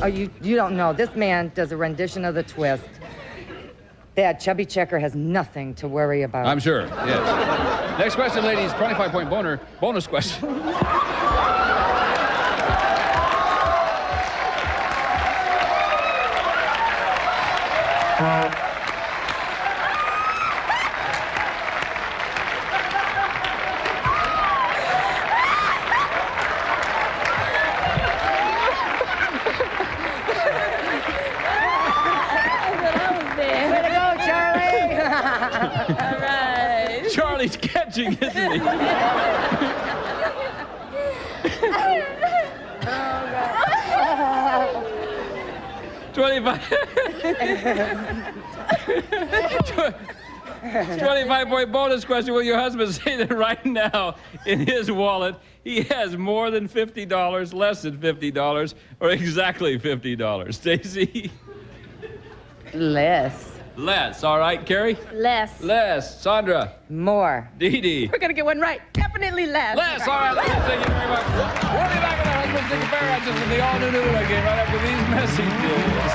Oh, you don't know. This man does a rendition of the twist. That chubby checker has nothing to worry about. I'm sure, yes. Next question, ladies, 25-point bonus question. All right. Charlie's catching, isn't he? Oh, 25-point bonus question. Will your husband say that right now in his wallet he has more than $50, less than $50, or exactly $50? Stacy? Less. Less. All right, Carrie? Less. Less. Sandra? More. Dee Dee? We're gonna get one right. Definitely less. Less. All right, ladies, thank you very much. We'll be back with our husbands and comparisons from the all-new Noodle again right after these messages.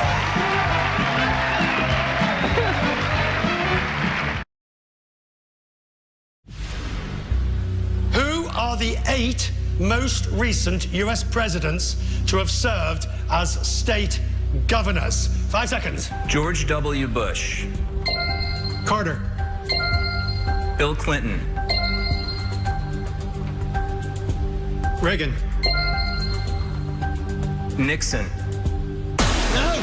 Who are the 8 most recent U.S. presidents to have served as state governors? 5 seconds. George W. Bush. Carter. Bill Clinton. Reagan. Nixon. No.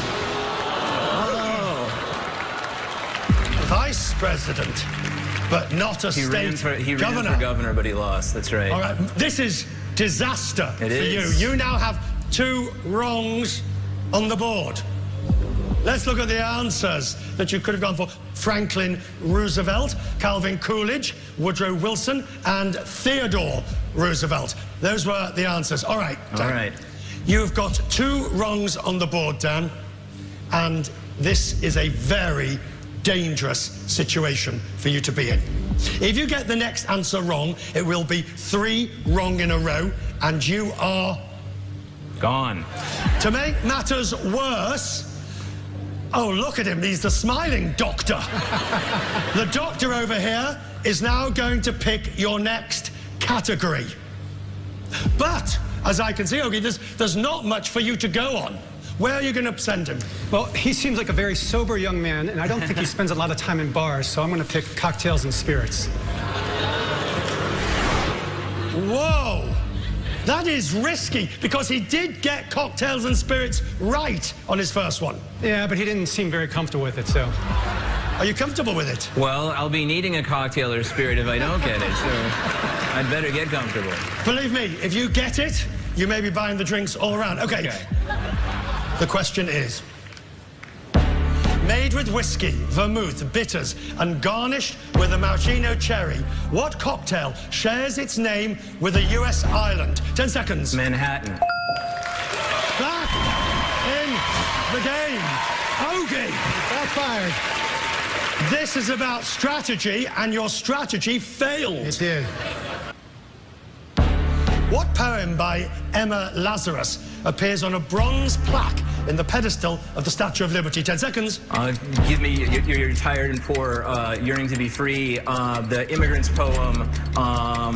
Oh. Vice president, but not a He state ran for governor. governor, but he lost. That's right. All right, this is disaster for is. you. You now have 2 wrongs on the board. Let's look at the answers that you could have gone for. Franklin Roosevelt, Calvin Coolidge, Woodrow Wilson, and Theodore Roosevelt. Those were the answers. All right, Dan. All right. You've got 2 wrongs on the board, Dan, and this is a very dangerous situation for you to be in. If you get the next answer wrong, it will be 3 wrong in a row, and you are gone. To make matters worse, oh, look at him, he's the smiling doctor. The doctor over here is now going to pick your next category. But, as I can see, Ogie, there's not much for you to go on. Where are you going to send him? Well, he seems like a very sober young man, and I don't think he spends a lot of time in bars, so I'm going to pick cocktails and spirits. Whoa! That is risky, because he did get cocktails and spirits right on his first one. Yeah, but he didn't seem very comfortable with it, so... Are you comfortable with it? Well, I'll be needing a cocktail or spirit if I don't get it, so I'd better get comfortable. Believe me, if you get it, you may be buying the drinks all around. Okay. The question is, made with whiskey, vermouth, bitters, and garnished with a maraschino cherry, what cocktail shares its name with a U.S. island? 10 seconds. Manhattan. Back in the game. Ogie. Got fired. This is about strategy, and your strategy failed. It did. What poem by Emma Lazarus appears on a bronze plaque in the pedestal of the Statue of Liberty? 10 seconds. Give me You're Tired and Poor, Yearning to Be Free, the Immigrant's Poem, I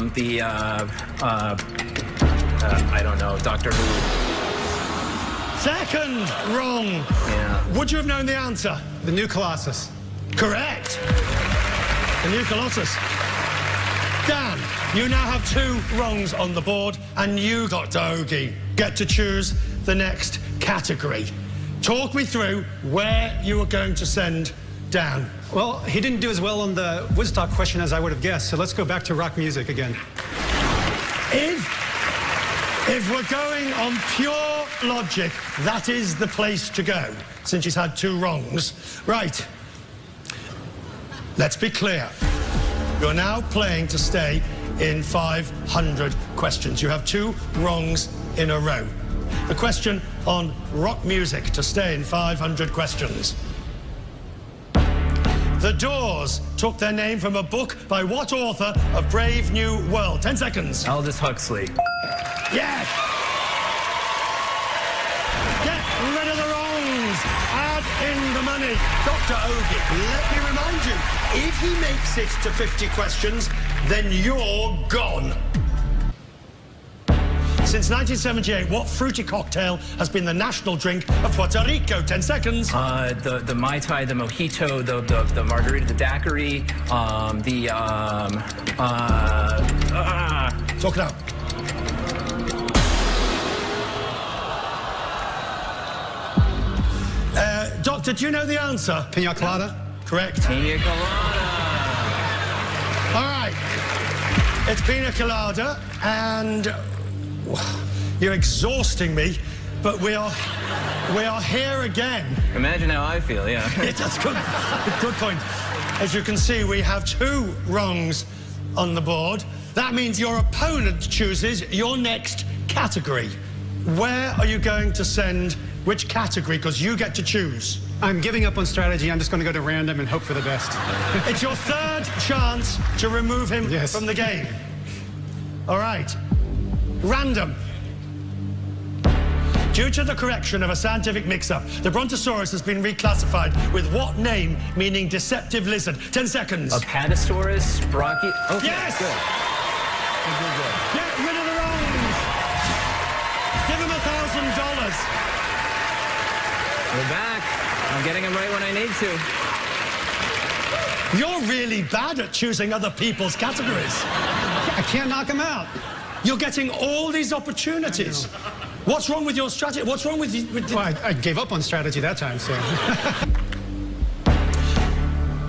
don't know, Doctor Who. Second wrong. Yeah. Would you have known the answer? The New Colossus. Correct. The New Colossus. Dan, you now have 2 wrongs on the board, and you, Dr. Ogie, get to choose the next category. Talk me through where you are going to send Dan. Well, he didn't do as well on the Woodstock question as I would have guessed, so let's go back to rock music again. If we're going on pure logic, that is the place to go, since he's had 2 wrongs. Right. Let's be clear. You're now playing to stay in 500 questions. You have 2 wrongs in a row. The question on rock music to stay in 500 questions. The Doors took their name from a book by what author of Brave New World? 10 seconds. Aldous Huxley. Yes! Get rid of the wrongs. Add in the money. Dr. Ogie, let me remind you, if he makes it to 50 questions, then you're gone. Since 1978, what fruity cocktail has been the national drink of Puerto Rico? 10 seconds. The Mai Tai, the Mojito, the Margarita, the Daiquiri, Talk it out. Doctor, do you know the answer? Pina colada? Correct. Pina Colada. All right. It's pina colada, and you're exhausting me, but we are here again. Imagine how I feel, yeah. That's good. Good point. As you can see, we have 2 wrongs on the board. That means your opponent chooses your next category. Where are you going to send which category? Because you get to choose. I'm giving up on strategy. I'm just going to go to random and hope for the best. It's your 3rd chance to remove him Yes. from the game. All right. Random. Due to the correction of a scientific mix-up, the Brontosaurus has been reclassified with what name, meaning deceptive lizard? 10 seconds. Apatosaurus, Brachio. Okay, Yes! good. Get rid of the wrongs. Give him $1,000. We're back. I'm getting them right when I need to. You're really bad at choosing other people's categories. I can't knock him out. You're getting all these opportunities. What's wrong with your strategy? What's wrong with you? Well, I gave up on strategy that time, so.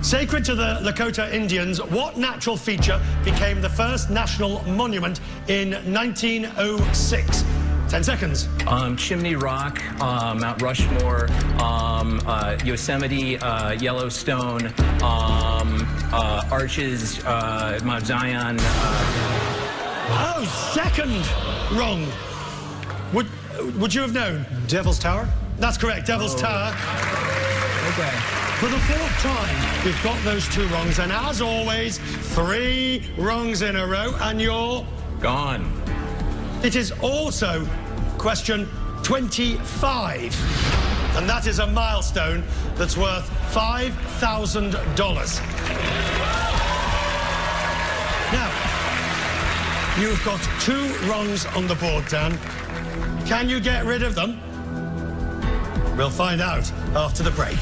Sacred to the Lakota Indians, what natural feature became the first national monument in 1906? 10 seconds. Chimney Rock, Mount Rushmore, Yosemite, Yellowstone, Arches, Mount Zion. Oh, second wrong. Would you have known? Devil's Tower? That's correct, Devil's Tower. Okay. For the 4th time, we've got those 2 wrongs, and as always, 3 wrongs in a row, and you're... Gone. It is also question 25, and that is a milestone that's worth $5,000. Now, you've got 2 wrongs on the board, Dan. Can you get rid of them? We'll find out after the break.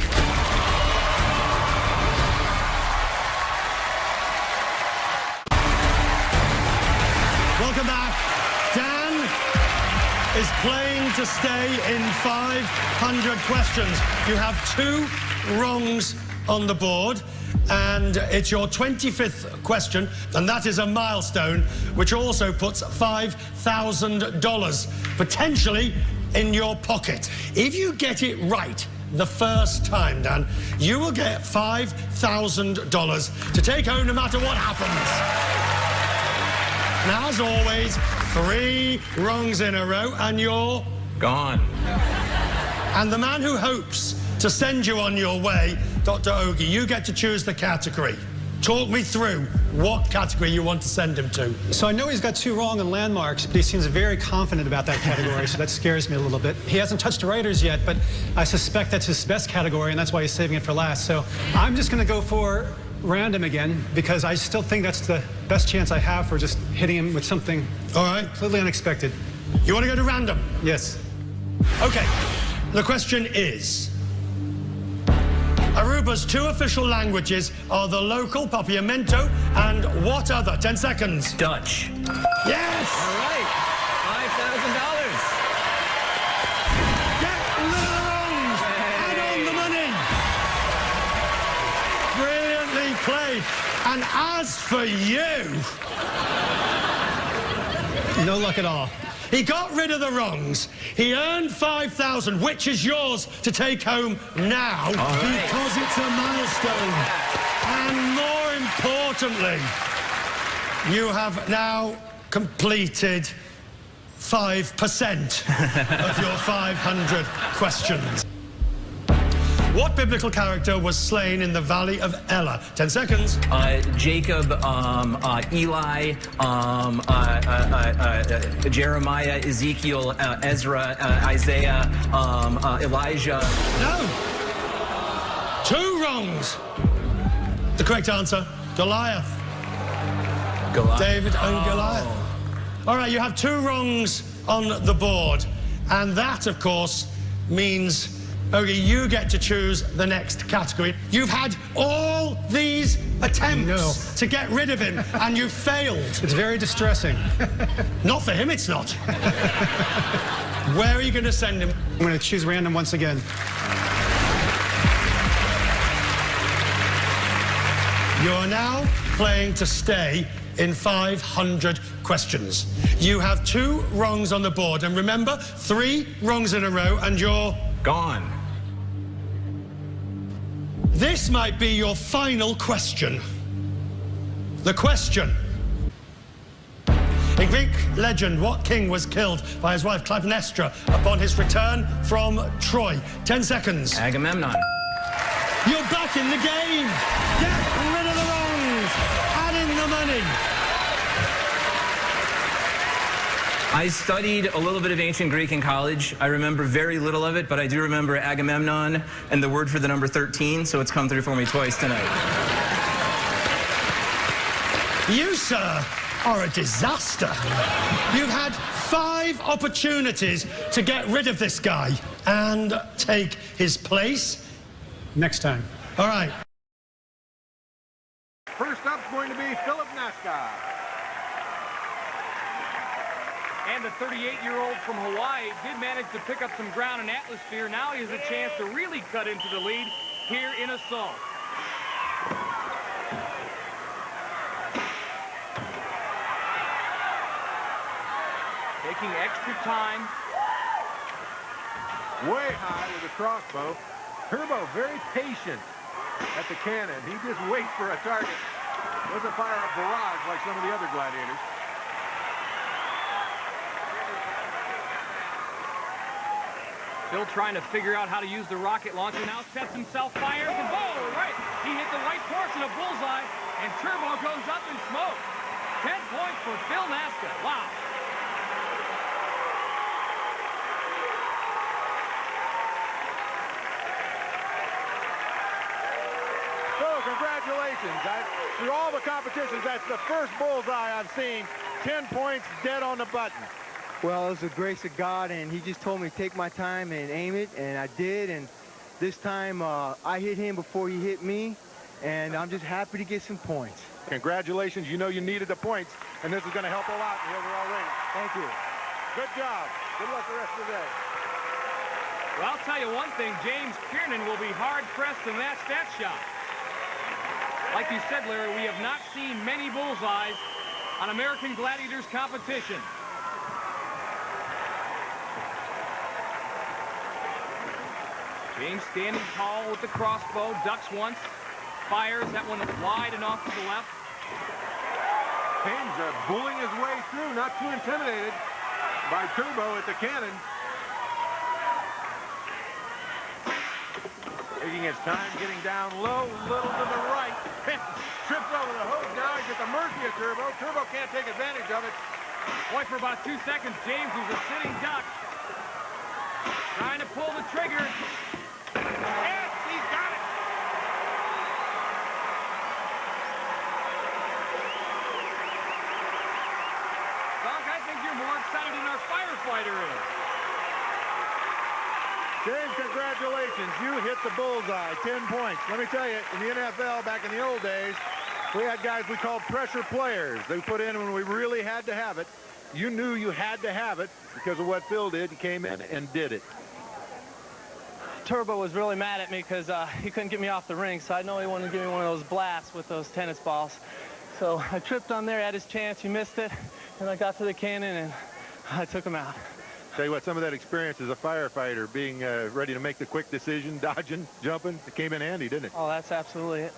Welcome back. Dan is playing to stay in 500 questions. You have 2 wrongs on the board, and it's your 25th question, and that is a milestone, which also puts $5,000 potentially in your pocket. If you get it right the first time, Dan, you will get $5,000 to take home no matter what happens. And as always, 3 wrongs in a row, and you're... Gone. And the man who hopes to send you on your way, Dr. Ogie, you get to choose the category. Talk me through what category you want to send him to. So I know he's got 2 wrong in landmarks, but he seems very confident about that category, so that scares me a little bit. He hasn't touched writers yet, but I suspect that's his best category, and that's why he's saving it for last. So I'm just going to go for random again, because I still think that's the best chance I have for just hitting him with something All right. completely unexpected. You want to go to random? Yes. Okay. The question is... Aruba's 2 official languages are the local, Papiamento, and what other? 10 seconds. Dutch. Yes! All right. $5,000. Get rid of the wrongs! Add on the money! Brilliantly played. And as for you, No luck at all. he got rid of the wrongs. He earned $5,000, which is yours to take home now, because it's a milestone. And more importantly, you have now completed 5% of your 500 questions. What biblical character was slain in the Valley of Elah? 10 seconds. Jacob, Eli, Jeremiah, Ezekiel, Ezra, Isaiah, Elijah. No. 2 wrongs. The correct answer, Goliath. David and Goliath. All right, you have 2 wrongs on the board. And that, of course, means, okay, you get to choose the next category. You've had all these attempts to get rid of him, and you've failed. It's very distressing. Not for him, it's not. Where are you going to send him? I'm going to choose random once again. You're now playing to stay in 500 questions. You have 2 wrongs on the board, and remember, 3 wrongs in a row, and you're gone. This might be your final question. The question. In Greek legend, what king was killed by his wife Clytemnestra upon his return from Troy? 10 seconds. Agamemnon. You're back in the game. Get rid of the wrongs. Add in the money. I studied a little bit of ancient Greek in college. I remember very little of it, but I do remember Agamemnon and the word for the number 13, so it's come through for me twice tonight. You, sir, are a disaster. You've had 5 opportunities to get rid of this guy and take his place. Next time. All right. First up's going to be Philip Nasca. And the 38-year-old from Hawaii did manage to pick up some ground in Atmosphere. Now he has a chance to really cut into the lead here in Assault. Taking extra time. Way high with a crossbow. Turbo very patient at the cannon. He just waits for a target. Doesn't fire a barrage like some of the other gladiators. Still trying to figure out how to use the rocket launcher. Now sets himself, fires, and whoa, right. He hit the right portion of Bullseye, and Turbo goes up in smoke. 10 points for Phil Nasca. Wow. So, congratulations. Through all the competitions, that's the first bullseye I've seen. 10 points dead on the button. Well, it was the grace of God, and he just told me to take my time and aim it, and I did. And this time, I hit him before he hit me, and I'm just happy to get some points. Congratulations. You know you needed the points, and this is going to help a lot in the overall rating. Thank you. Good job. Good luck the rest of the day. Well, I'll tell you one thing. James Kiernan will be hard-pressed to match that shot. Like you said, Larry, we have not seen many bullseyes on American Gladiators competition. James standing tall with the crossbow, ducks once, fires that one wide and off to the left. James bullying his way through, not too intimidated by Turbo at the cannon. Taking his time, getting down low, little to the right. Trips over the hose. Now he's at the mercy of Turbo. Turbo can't take advantage of it. Point for about 2 seconds. James, who's a sitting duck, trying to pull the trigger. Yes, he's got it. Doc, I think you're more excited than our firefighter is. James, congratulations. You hit the bullseye. 10 points. Let me tell you, in the NFL back in the old days, we had guys we called pressure players. They put in when we really had to have it. You knew you had to have it because of what Phil did. He came in and did it. Turbo was really mad at me because he couldn't get me off the ring, so I know he wanted to give me one of those blasts with those tennis balls. So I tripped on there, had his chance, he missed it, and I got to the cannon and I took him out. Tell you what, some of that experience as a firefighter, being ready to make the quick decision, dodging, jumping, it came in handy, didn't it? Oh, that's absolutely it.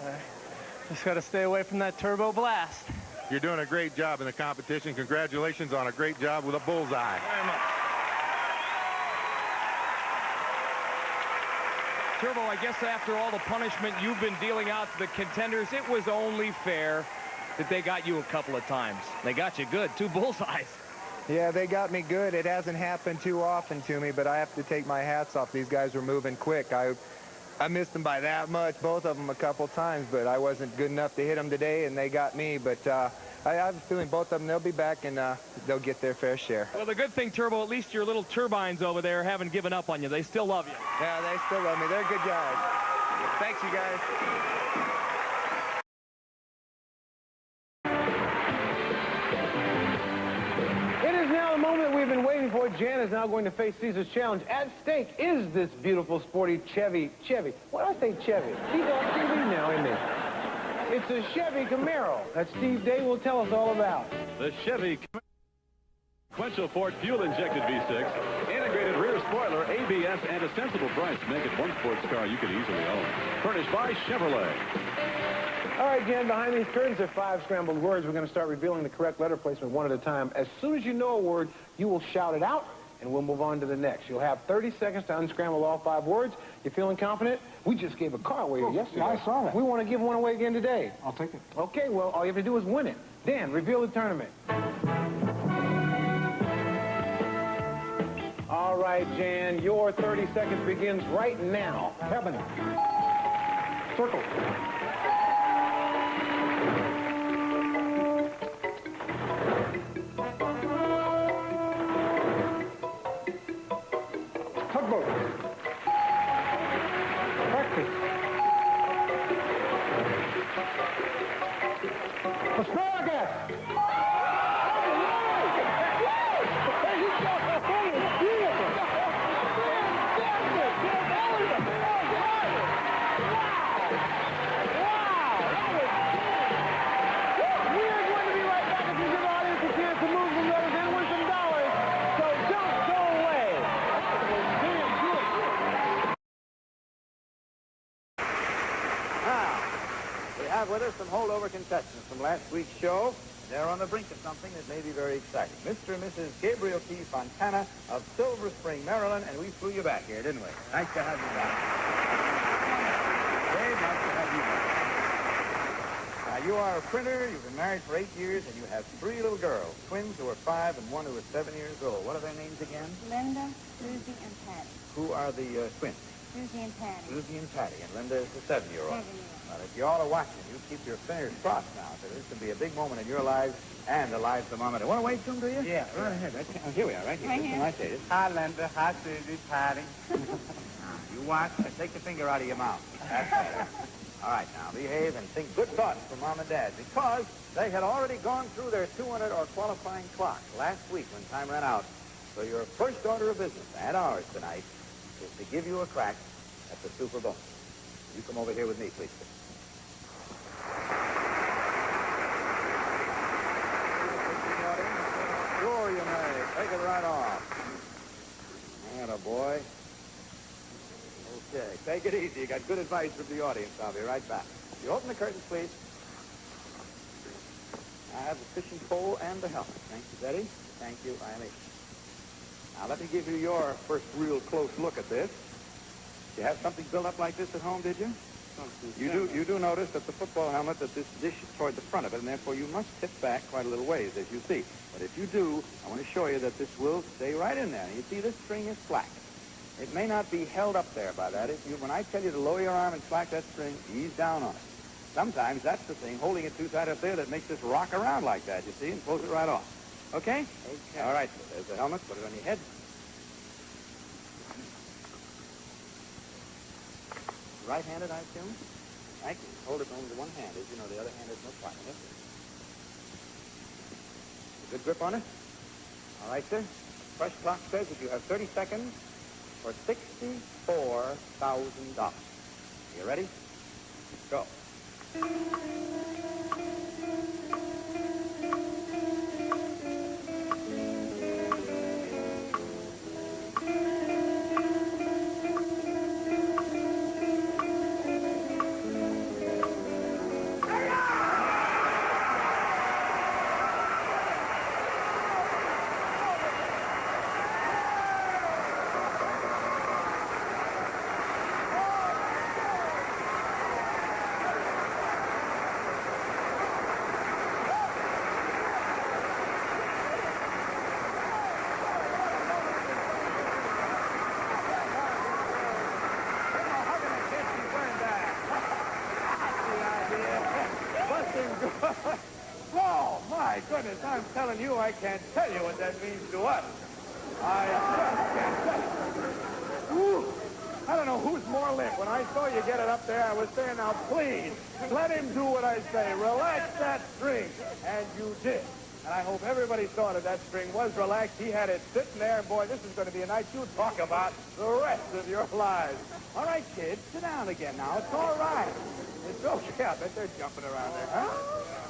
Just got to stay away from that turbo blast. You're doing a great job in the competition. Congratulations on a great job with a bullseye. Very much. Turbo, I guess after all the punishment you've been dealing out to the contenders, it was only fair that they got you a couple of times. They got you good, 2 bullseyes. Yeah, they got me good. It hasn't happened too often to me, but I have to take my hats off. These guys were moving quick. I missed them by that much, both of them a couple times, but I wasn't good enough to hit them today, and they got me. But I have a feeling both of them, they'll be back, and they'll get their fair share. Well, the good thing, Turbo, at least your little turbines over there haven't given up on you. They still love you. Yeah, they still love me. They're good guys. Thanks, you guys. It is now the moment we've been waiting for. Jan is now going to face Caesar's challenge. At stake is this beautiful, sporty Chevy. What did I say, Chevy? He's on TV now, isn't he? It's a Chevy Camaro that Steve Day will tell us all about. The Chevy sequential Ford fuel-injected V6, integrated rear spoiler, ABS, and a sensible price make it one sports car you could easily own. Furnished by Chevrolet. All right, Jan, behind these curtains are 5 scrambled words. We're going to start revealing the correct letter placement one at a time. As soon as you know a word, you will shout it out, and we'll move on to the next. You'll have 30 seconds to unscramble all 5 words. You feeling confident? We just gave a car away yesterday. I saw that. We want to give one away again today. I'll take it. Okay, well, all you have to do is win it. Dan, reveal the tournament. All right, Jan, your 30 seconds begins right now. Heaven. Circle. Tugboat. Practice. Asparagus. With us some holdover contestants from last week's show. They're on the brink of something that may be very exciting. Mr. and Mrs. Gabriel T. Fontana of Silver Spring, Maryland, and we flew you back here, didn't we? Nice to have you back. Dave, nice to have you back. Now, you are a printer, you've been married for 8 years, and you have 3 little girls, twins who are 5 and one who is 7 years old. What are their names again? Linda, Susie, and Patty. Who are the twins? Susie and Patty. Susie and Patty, and Linda is the 7-year-old. 7-year-old. Well, if you all are watching, you keep your fingers crossed now, because this can be a big moment in your lives and the lives of Mom and Dad. Want to wave to them, do you? Yeah. Right ahead. Here we are, right here. Right here. I say this. Hi, Linda. Hi, Susie. Patty. You watch. Take the finger out of your mouth. That's better. All right, now, behave and think good thoughts for Mom and Dad, because they had already gone through their 200 or qualifying clock last week when time ran out. So your first order of business, and ours tonight, is to give you a crack at the Super Bowl. You come over here with me, please. Sure you may. Take it right off. Atta boy. Okay, take it easy. You got good advice from the audience. I'll be right back. You open the curtains, please. I have the fishing pole and the helmet. Thank you, Betty. Thank you, Eileen. Now, let me give you your first real close look at this. You have something built up like this at home, did you? You do notice that the football helmet, that this dish is toward the front of it, and therefore you must tip back quite a little ways, as you see. But if you do, I want to show you that this will stay right in there. And you see, this string is slack. It may not be held up there by that. When I tell you to lower your arm and slack that string, ease down on it. Sometimes that's the thing, holding it too tight up there, that makes this rock around like that, you see, and pulls it right off. Okay? Okay. All right, there's the helmet. Put it on your head. Right-handed, I assume? Thank you. Hold it only with one hand. As you know, the other hand has no problem. Yes, sir. A good grip on it? All right, sir. Fresh clock says that you have 30 seconds for $64,000. You ready? Go. My goodness, I'm telling you, I can't tell you what that means to us. I just can't tell you. Whew. I don't know who's more lit. When I saw you get it up there, I was saying, now please, let him do what I say. Relax that string. And you did. And I hope everybody saw that string was relaxed. He had it sitting there. Boy, this is going to be a night you'll talk about the rest of your lives. All right, kids, sit down again now. It's all right. It's okay. I bet they're jumping around there, huh?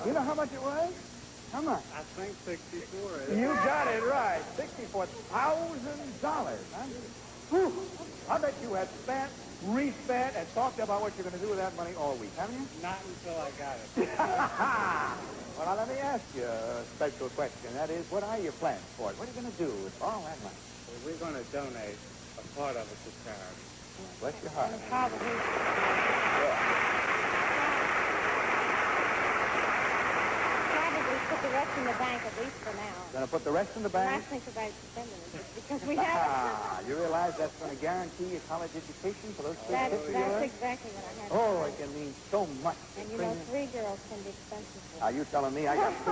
You know how much it was? How much? I think 64. You got it right. $64,000. Huh? Whew. I bet you had spent, respent, and talked about what you're going to do with that money all week, haven't you? Not until I got it. Well, now let me ask you a special question. That is, what are your plans for it? What are you going to do with all that money? Well, we're going to donate a part of it to charity. Bless your heart. Probably put the rest in the bank, at least for now. Going to put the rest in the bank? I'm not thinking about spending it, because we have You realize that's going to guarantee your college education for those kids? That's exactly what I had. Oh, it can mean so much. And you know, 3 girls can be expensive. Are you telling me I got 2?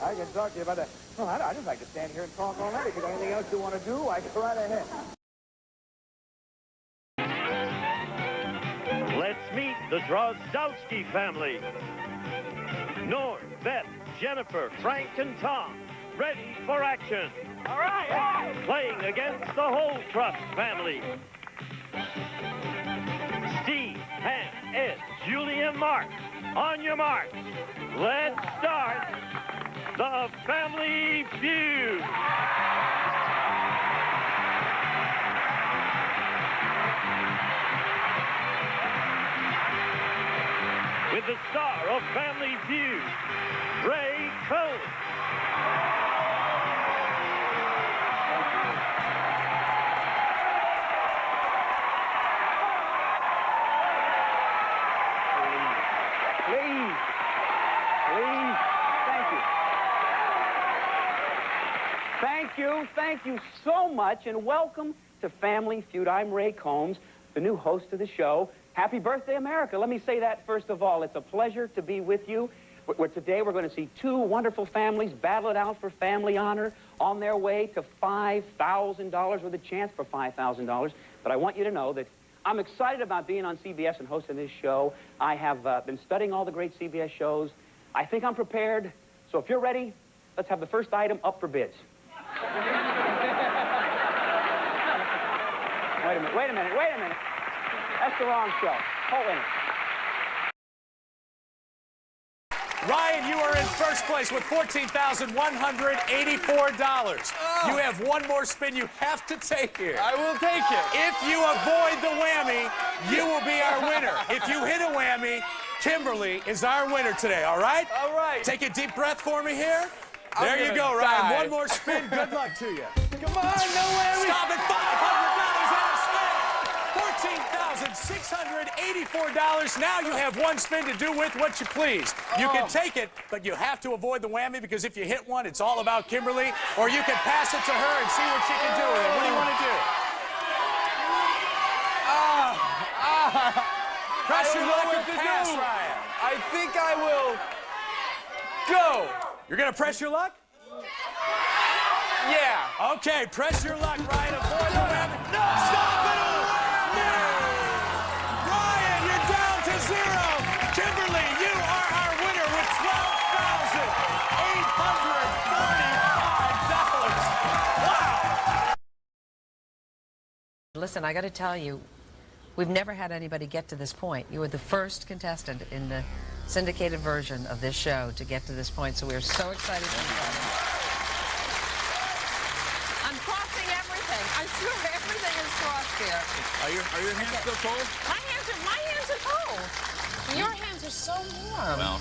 I can talk to you about that. Well, I just like to stand here and talk all night. If there's anything else you want to do, I go right ahead. Let's meet the Drozdowski family. Norm, Beth, Jennifer, Frank, and Tom, ready for action. All right. Playing against the Holtrust family. Steve, Pam, Ed, Julie, and Mark. On your mark. Let's start the Family Feud. With the star of Family Feud, Ray Cohen. Please. Please. Thank you. Thank you so much, and welcome to Family Feud. I'm Ray Combs, the new host of the show. Happy birthday, America. Let me say that first of all. It's a pleasure to be with you. Today we're going to see 2 wonderful families battle it out for family honor on their way to $5,000 with a chance for $5,000. But I want you to know that I'm excited about being on CBS and hosting this show. I have been studying all the great CBS shows. I think I'm prepared. So if you're ready, let's have the first item up for bids. Wait a minute. That's the wrong show. Hold in it. Ryan, you are in first place with $14,184. You have one more spin you have to take here. I will take it. If you avoid the whammy, you will be our winner. If you hit a whammy, Kimberly is our winner today, all right? All right. Take a deep breath for me here. I'm There you gonna go, Ryan. die. One more spin. Good luck to you. Come on, no whammy. Stop at $500 and a spin. $14,684. Now you have one spin to do with what you please. You can take it, but you have to avoid the whammy because if you hit one, it's all about Kimberly, or you can pass it to her and see what she can do with it. What do you want to do? Press your luck or pass, Ryan. I think I will go. You're going to press your luck? Yeah. Okay, press your luck, Ryan. Avoid the whammy. No! Stop it! Ryan, you're down to 0. Kimberly, you are our winner with $12,845. Wow! Listen, I got to tell you, we've never had anybody get to this point. You were the first contestant in the syndicated version of this show to get to this point, so we're so excited to be here. I'm crossing everything. I swear everything is crossed here. Are your hands still cold? My hands are cold. Your hands are so warm. Well,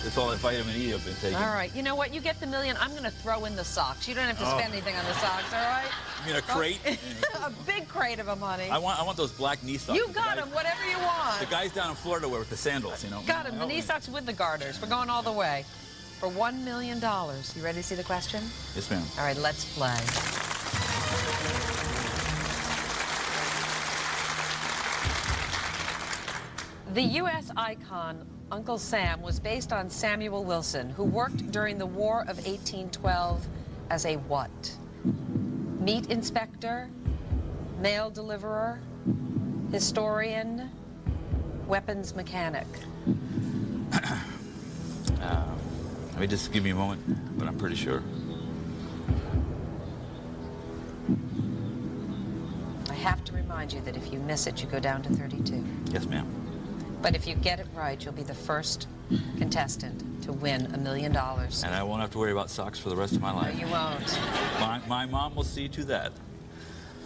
it's all that vitamin E I've been taking. All right, you know what? You get the million. I'm going to throw in the socks. You don't have to spend anything on the socks, all right? You mean a crate? A big crate of them, honey. I want those black knee socks. You got them, whatever you want. The guys down in Florida wear with the sandals, you know. Got them, the knee socks with the garters. We're going all the way. For $1 million. You ready to see the question? Yes, ma'am. All right, let's play. The U.S. icon Uncle Sam was based on Samuel Wilson, who worked during the War of 1812 as a what? Meat inspector, mail deliverer, historian, weapons mechanic. Let me just give me a moment, but I'm pretty sure. I have to remind you that if you miss it, you go down to 32. Yes, ma'am. But if you get it right, you'll be the first contestant to win $1 million. And I won't have to worry about socks for the rest of my life. No, you won't. My mom will see to that.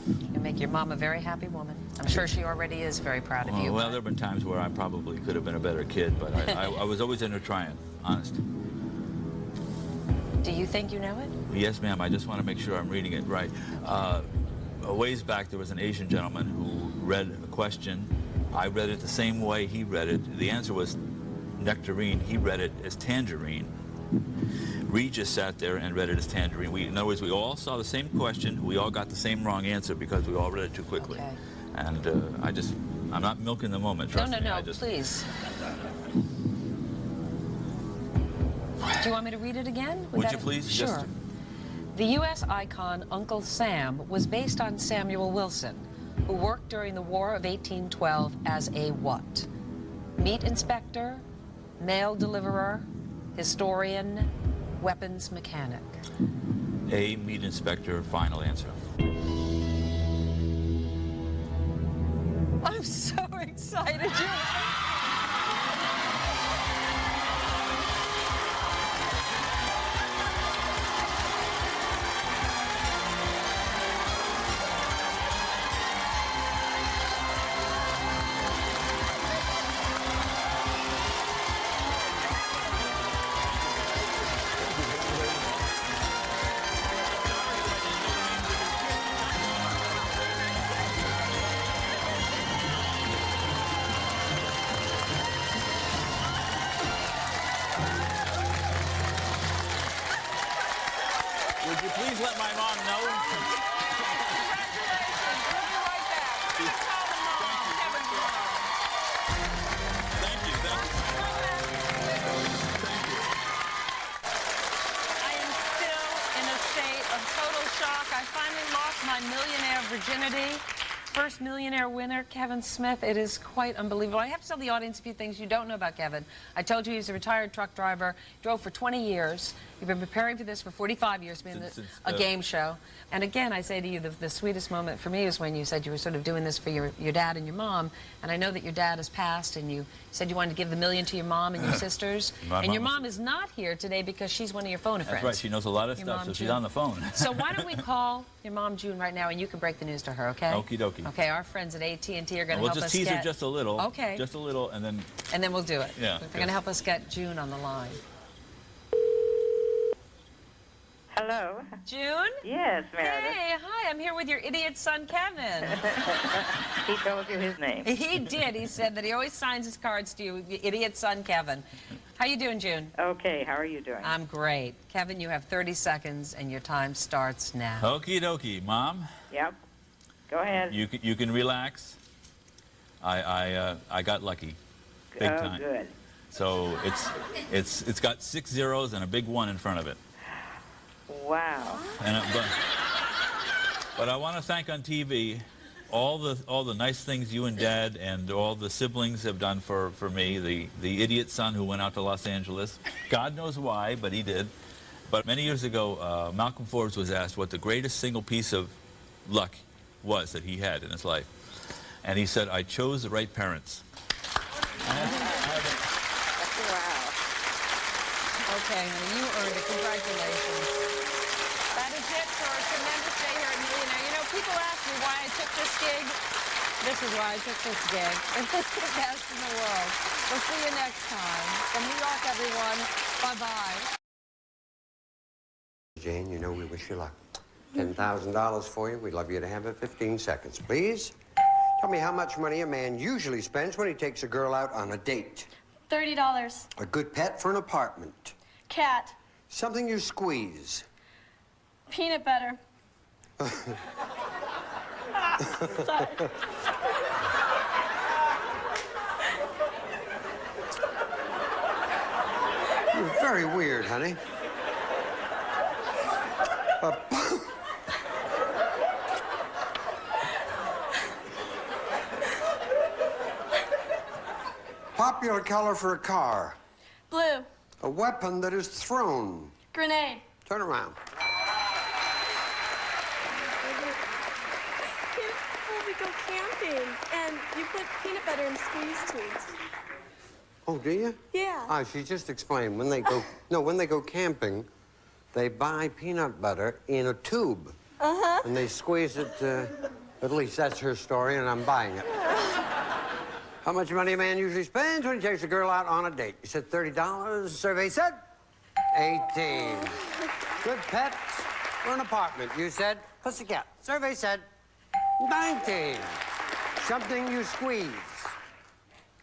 You'll make your mom a very happy woman. I'm sure she already is very proud of you. Well, there have been times where I probably could have been a better kid, but I was always in there trying, honest. Do you think you know it? Yes, ma'am. I just want to make sure I'm reading it right. A ways back, there was an Asian gentleman who read a question. I read it the same way he read it. The answer was nectarine. He read it as tangerine. Regis sat there and read it as tangerine. In other words, we all saw the same question. We all got the same wrong answer because we all read it too quickly. Okay. And I'm not milking the moment. Trust me. No, please. Do you want me to read it again? Would you please? Sure. Just... The U.S. icon Uncle Sam was based on Samuel Wilson, who worked during the War of 1812 as a what? Meat inspector, mail deliverer, historian, weapons mechanic. A meat inspector, final answer. I'm so excited. Would you please let my mom know? I finally lost my millionaire virginity. First millionaire winner, Kevin Smith. It is quite unbelievable. I have to tell the audience a few things you don't know about Kevin. I told you he's a retired truck driver, drove for 20 years. You've been preparing for this for 45 years, being a game show. And again, I say to you, the sweetest moment for me is when you said you were sort of doing this for your dad and your mom. And I know that your dad has passed, and you said you wanted to give the $1 million to your mom and your sisters. And your mom is not here today because she's one of your phone friends. That's right. She knows a lot of stuff, so she's on the phone. So why don't we call your mom, June, right now, and you can break the news to her, okay? Okie dokie. Okay, our friends at AT&T are going to help us We'll just tease her just a little. Okay. Just a little, and then... And then we'll do it. Yeah. They're going to help us get June on the line. Hello. June? Yes, Meredith. Hey, hi, I'm here with your idiot son, Kevin. He told you his name. He did. He said that he always signs his cards to you, idiot son, Kevin. How you doing, June? Okay, how are you doing? I'm great. Kevin, you have 30 seconds, and your time starts now. Okie dokie, Mom. Yep. Go ahead. You can relax. I got lucky, big time. Good. So it's got 6 zeros and a big 1 in front of it. Wow. And but I want to thank on TV all the nice things you and Dad and all the siblings have done for me. The idiot son who went out to Los Angeles. God knows why, but he did. But many years ago, Malcolm Forbes was asked what the greatest single piece of luck was that he had in his life. And he said, I chose the right parents. Wow. Okay, you earned it. Congratulations. That is it for a tremendous day here at Millionaire. You know, people ask me why I took this gig. This is why I took this gig. It's the best in the world. We'll see you next time. From New York, everyone. Bye-bye. Jane, you know we wish you luck. $10,000 for you. We'd love you to have it. 15 seconds, please. Tell me how much money a man usually spends when he takes a girl out on a date. $30. A good pet for an apartment. Cat. Something you squeeze. Peanut butter. Sorry. Very weird, honey. Popular color for a car. Blue. A weapon that is thrown. Grenade. Turn around. We go camping, and you put peanut butter in squeeze tubes. Oh, do you? Yeah. Ah, she just explained. When they go, when they go camping, they buy peanut butter in a tube. Uh-huh. And they squeeze it, at least that's her story, and I'm buying it. How much money a man usually spends when he takes a girl out on a date? You said $30. Survey said 18. Good pets for an apartment. You said pussycat. Survey said 19. Something you squeeze.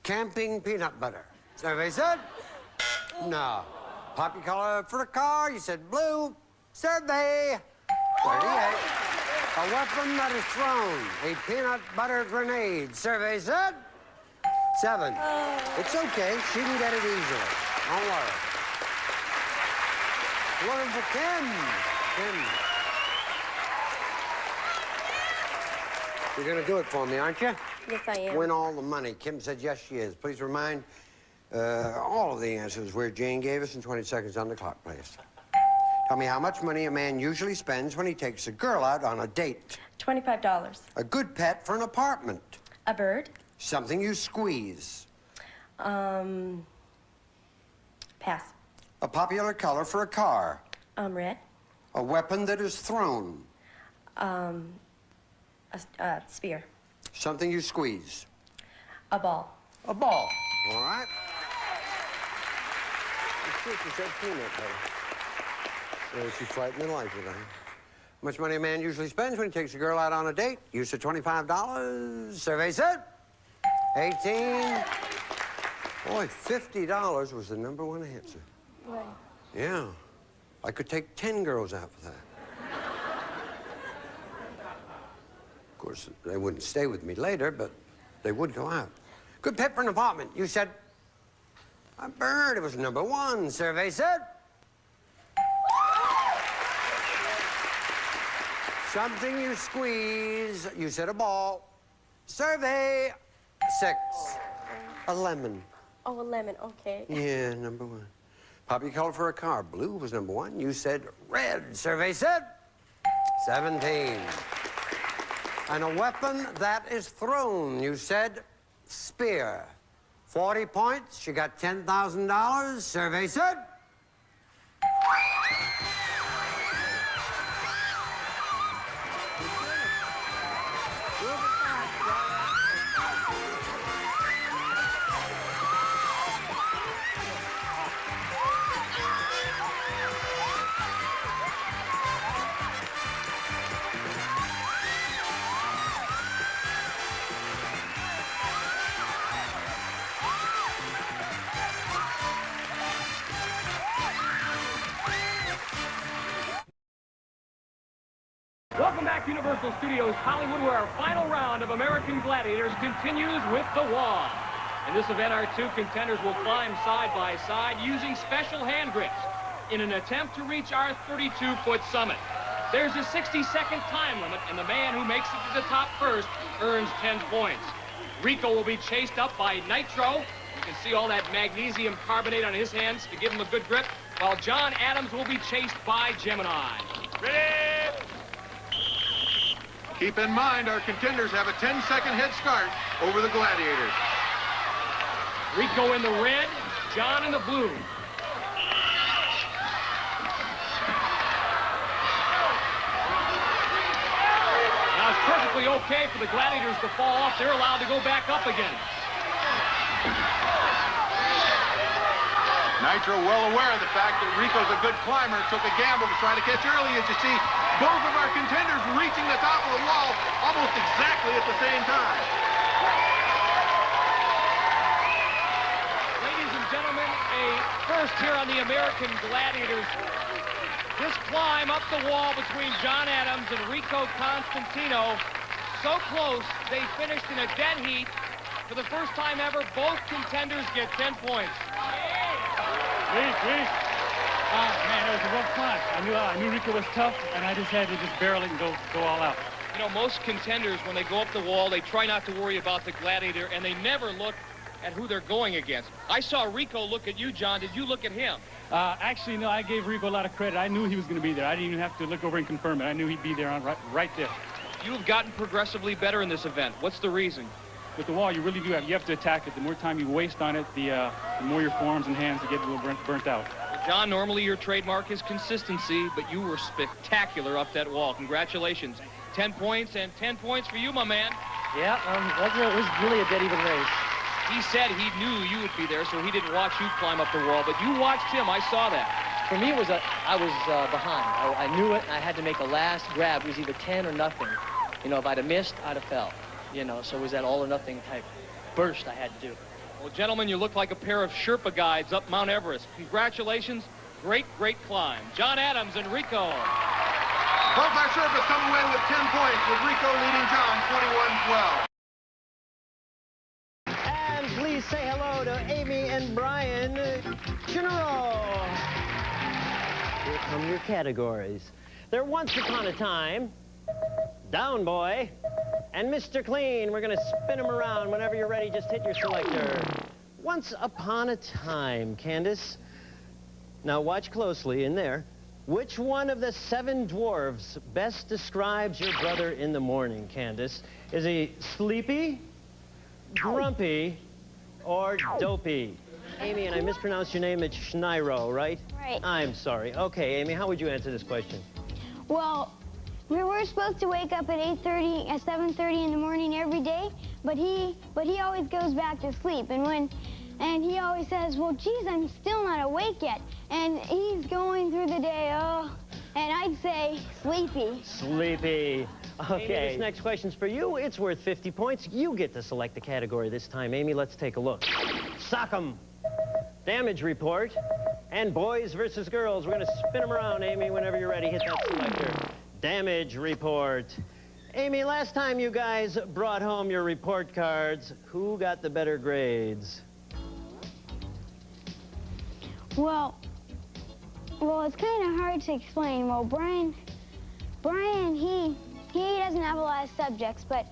Camping peanut butter. Survey said no. Popular color for a car. You said blue. Survey 38. A weapon that is thrown. A peanut butter grenade. Survey said 7. It's okay. She can get it easily. Don't worry. Looking for Kim. Kim. You're going to do it for me, aren't you? Yes, I am. Win all the money. Kim said yes, she is. Please remind all of the answers where Jane gave us in 20 seconds on the clock, please. Tell me how much money a man usually spends when he takes a girl out on a date. $25. A good pet for an apartment. A bird. Something you squeeze. Pass. A popular color for a car. Red. A weapon that is thrown. A spear. Something you squeeze. A ball. A ball. All right. Let's see if you said peanut butter. She's frightened the life of her. How much money a man usually spends when he takes a girl out on a date? You said $25. Survey said 18. Boy, $50 was the #1 answer. Right. Yeah. I could take 10 girls out for that. Of course, they wouldn't stay with me later, but they would go out. Good pet for an apartment. You said a bird. It was #1. Survey said something you squeeze. You said a ball. Survey 6. A lemon. Oh, a lemon. Okay. Yeah, #1. Popular color for a car. Blue was #1. You said red. Survey said 17. And a weapon that is thrown. You said spear. 40 points. You got $10,000. Survey said Welcome back to Universal Studios Hollywood, where our final round of American Gladiators continues with the wand. In this event, our two contenders will climb side by side using special hand grips in an attempt to reach our 32-foot summit. There's a 60-second time limit, and the man who makes it to the top first earns 10 points. Rico will be chased up by Nitro. You can see all that magnesium carbonate on his hands to give him a good grip, while John Adams will be chased by Gemini. Ready? Keep in mind, our contenders have a 10-second head start over the Gladiators. Rico in the red, John in the blue. Now it's perfectly okay for the Gladiators to fall off. They're allowed to go back up again. Nitro, well aware of the fact that Rico's a good climber, took a gamble to try to catch early. As you see, both of our contenders reaching the top of the wall almost exactly at the same time. Ladies and gentlemen, a first here on the American Gladiators. This climb up the wall between John Adams and Rico Constantino, so close, they finished in a dead heat. For the first time ever, both contenders get 10 points. Please. climb. I knew Rico was tough, and I just had to just barrel it and go all out. You know, most contenders, when they go up the wall, they try not to worry about the gladiator, and they never look at who they're going against. I saw Rico look at you, John. Did you look at him? Actually, no, I gave Rico a lot of credit. I knew he was going to be there. I didn't even have to look over and confirm it. I knew he'd be there right there. You've gotten progressively better in this event. What's the reason? With the wall, you really do have to attack it. The more time you waste on it, the more your forearms and hands get a little burnt out. John, normally your trademark is consistency, but you were spectacular up that wall. Congratulations. 10 points, and 10 points for you, my man. Yeah, it was really a dead even race. He said he knew you would be there, so he didn't watch you climb up the wall, but you watched him. I saw that. For me, I was behind. I knew it, and I had to make a last grab. It was either 10 or nothing. You know, if I'd have missed, I'd have fell. You know, so it was that all or nothing type burst I had to do. Well, gentlemen, you look like a pair of Sherpa guides up Mount Everest. Congratulations. Great, great climb. John Adams and Rico. Both our Sherpas come away with 10 points, with Rico leading John 21-12. And please say hello to Amy and Brian General. Here come your categories. There once upon a time, Down Boy, and Mr. Clean. We're going to spin them around. Whenever you're ready, just hit your selector. Once upon a time, Candace. Now watch closely in there. Which one of the 7 dwarves best describes your brother in the morning, Candace? Is he sleepy, grumpy, or dopey? Amy, and I mispronounced your name, it's Schneiro, right? Right. I'm sorry. Okay, Amy, how would you answer this question? Well, we were supposed to wake up at 8:30, at 7:30 in the morning every day, but he always goes back to sleep. And he always says, well, geez, I'm still not awake yet. And he's going through the day, oh, and I'd say sleepy. Sleepy. Okay. Amy, this next question's for you. It's worth 50 points. You get to select the category this time. Amy, let's take a look. Sock'em, damage report, and boys versus girls. We're going to spin them around, Amy. Whenever you're ready, hit that selector. Damage report. Amy, last time you guys brought home your report cards, who got the better grades? Well, it's kind of hard to explain. Well, Brian, he doesn't have a lot of subjects, but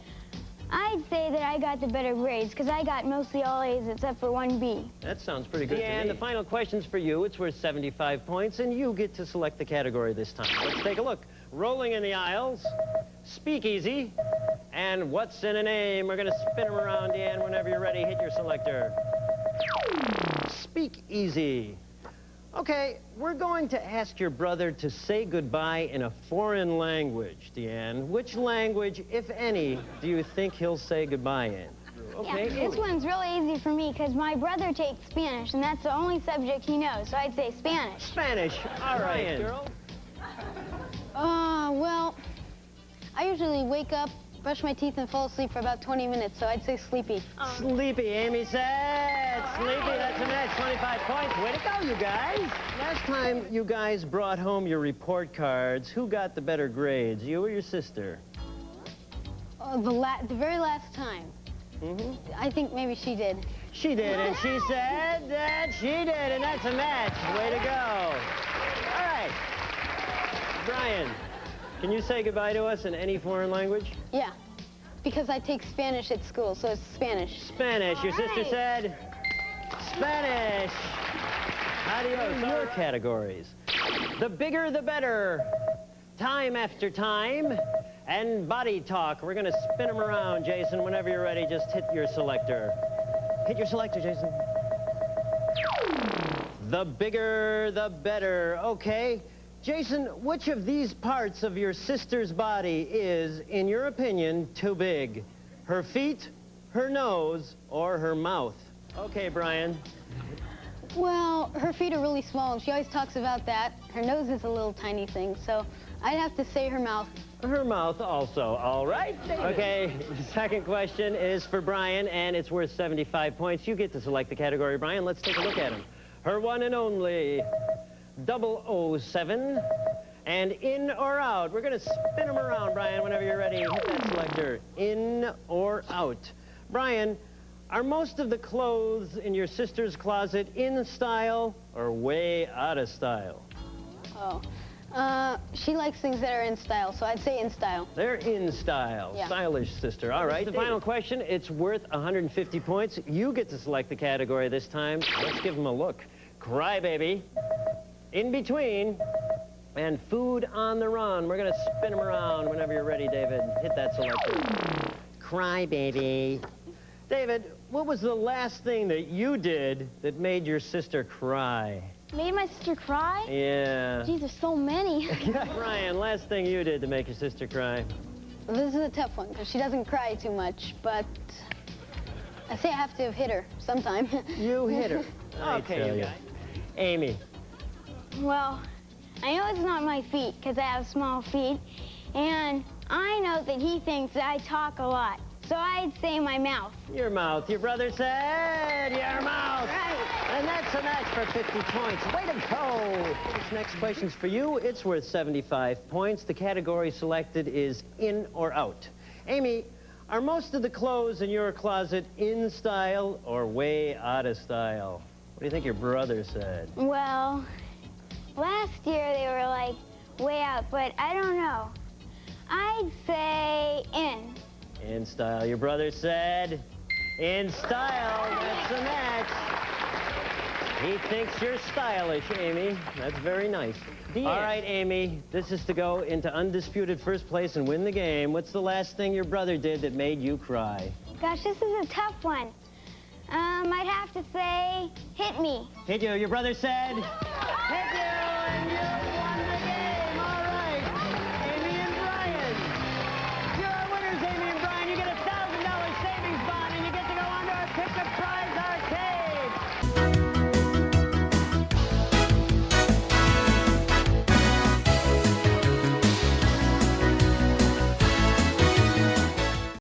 I'd say that I got the better grades because I got mostly all A's except for 1 B. That sounds pretty good to me. And the final question's for you. It's worth 75 points, and you get to select the category this time. Let's take a look. Rolling in the aisles, speakeasy, and what's in a name? We're going to spin them around, Deanne. Whenever you're ready, hit your selector. Speakeasy. Okay, we're going to ask your brother to say goodbye in a foreign language, Deanne. Which language, if any, do you think he'll say goodbye in? Okay. Yeah, this one's really easy for me because my brother takes Spanish, and that's the only subject he knows, so I'd say Spanish. Spanish. All right, girl. Well, I usually wake up, brush my teeth, and fall asleep for about 20 minutes, so I'd say sleepy. Sleepy, Amy said. Sleepy, that's a match, 25 points. Way to go, you guys. Last time you guys brought home your report cards, who got the better grades, you or your sister? The very last time. I think maybe she did. She did, and she said that she did, and that's a match. Way to go. All right. Brian, can you say goodbye to us in any foreign language? Yeah, because I take Spanish at school, so it's Spanish. Spanish. Your sister said Spanish. Adios. Your categories. The bigger, the better. Time after time. And body talk. We're going to spin them around, Jason. Whenever you're ready, just hit your selector. Hit your selector, Jason. The bigger, the better. Okay. Jason, which of these parts of your sister's body is, in your opinion, too big? Her feet, her nose, or her mouth? Okay, Brian. Well, her feet are really small, and she always talks about that. Her nose is a little tiny thing, so I'd have to say her mouth. Her mouth also. All right. Okay, the second question is for Brian, and it's worth 75 points. You get to select the category, Brian. Let's take a look at him. Her one and only 007. And in or out. We're going to spin them around, Brian, whenever you're ready. Hit that selector. In or out. Brian, are most of the clothes in your sister's closet in style or way out of style? Oh. She likes things that are in style, so I'd say in style. They're in style. Yeah. Stylish sister. All right. The final question. It's worth 150 points. You get to select the category this time. Let's give them a look. Crybaby, In Between, and Food on the Run. We're going to spin them around whenever you're ready, David. Hit that selector. Crybaby. David, what was the last thing that you did that made your sister cry? Made my sister cry? Yeah. Geez, there's so many. Ryan, last thing you did to make your sister cry? This is a tough one, because she doesn't cry too much, but I say I have to have hit her sometime. You hit her. Okay, you guys. Amy. Well, I know it's not my feet, because I have small feet, and I know that he thinks that I talk a lot. So I'd say my mouth. Your mouth. Your brother said your mouth. Right. And that's a match for 50 points. Way to go. This next question's for you. It's worth 75 points. The category selected is in or out. Amy, are most of the clothes in your closet in style or way out of style? What do you think your brother said? Well, last year they were like way out, but I don't know. I'd say in. In style. Your brother said in style. That's a match. He thinks you're stylish, Amy. That's very nice. All right, Amy, this is to go into undisputed first place and win the game. What's the last thing your brother did that made you cry? Gosh, this is a tough one. I'd have to say hit me. Hit you. Your brother said hit you.